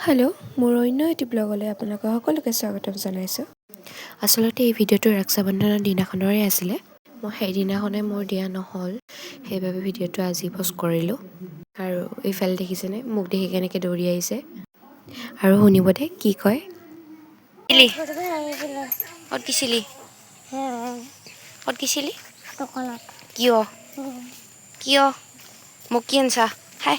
Hello', মোৰ অন্য এটি ব্লগলৈ আপোনালোকক সকলোকে স্বাগতম জনাইছোঁ। আচলতে এই ভিডিঅ'টো ৰক্ষাবন্ধনৰ দিনাখনৰে আছিলে। মই সেইদিনাখনে মোৰ দিয়া নহ'ল, সেইবাবে ভিডিঅ'টো আজি পষ্ট কৰিলোঁ। আৰু এইফালে দেখিছেনে, মোক দেখি কেনেকৈ দৌৰি আহিছে। আৰু শুনিব দে কি কয়। ক'ত গৈছিলি? ক'ত গৈছিলি? কিয়? কিয়? মোক কি আনছা? হাই।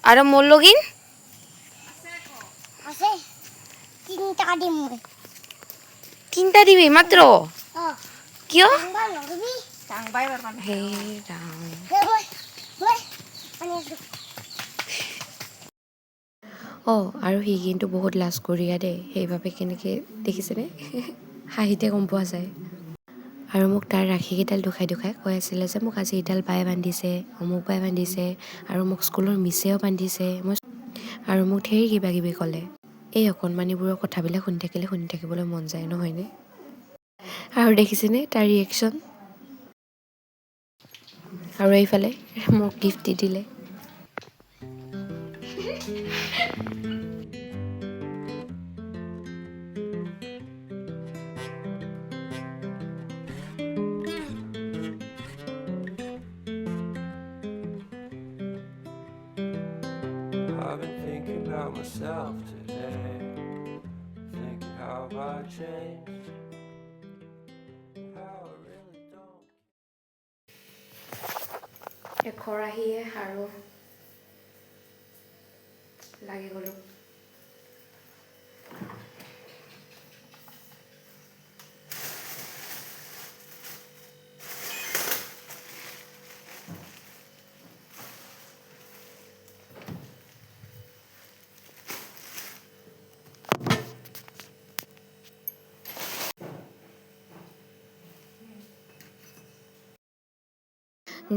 আৰু মোৰ লগিন? তিনিটা দিবি মাত্ৰ? কিয়? হে ৰাম। আৰু সি কিন্তু বহুত লাজকৰীয়া দেই, সেইবাবে কেনেকৈ দেখিছেনে হাঁহিতে গম পোৱা যায়। আৰু মোক তাৰ ৰাখীকেইডাল দুখাই দুখাই কৈ আছিলে যে মোক আজি এইডাল বায়ে বান্ধিছে, অমুক বায়ে বান্ধিছে, আৰু মোক স্কুলৰ মিছেও বান্ধিছে। আৰু মোক ঢেৰ কিবা কিবি ক'লে। এই অকণমানিবোৰৰ কথাবিলাক শুনি থাকিবলৈ মন যায় নহয়নে? আৰু দেখিছেনে তাৰ ৰিয়েকশ্যন। আৰু এইফালে মোক গিফ্ট দি দিলে। I've been thinking about myself today, thinking how I changed, how I really don't. খৰাহীয়ে আৰু লাগি গ'লোঁ।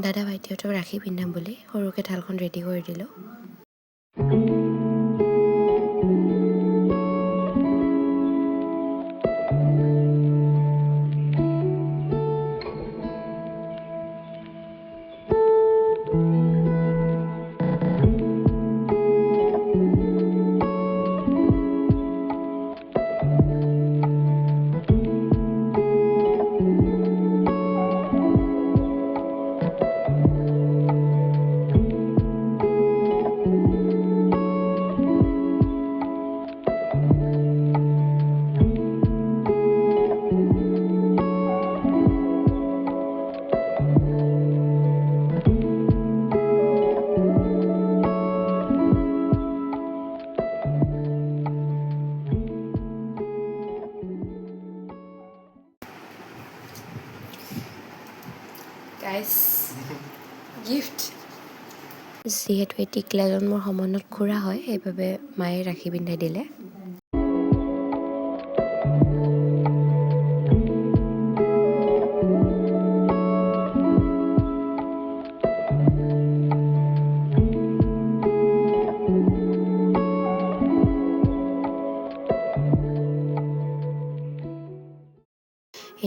দাদা ভাইটিহঁতক ৰাখি পিন্ধাম বুলি সৰুকৈ থালখন ৰেডি কৰি দিলোঁ। গিফ্ট যিহেতু এই টিকলাজন মোৰ সমনত খুৰা হয়, সেইবাবে মায়ে ৰাখি পিন্ধাই দিলে।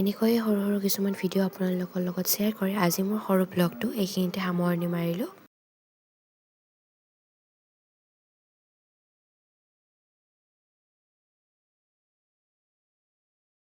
এনেকৈয়ে সৰু সৰু কিছুমান ভিডিঅ' আপোনালোকৰ লগত শ্বেয়াৰ কৰি আজি মোৰ সৰু ব্লগটো এইখিনিতে সামৰণি মাৰিলোঁ।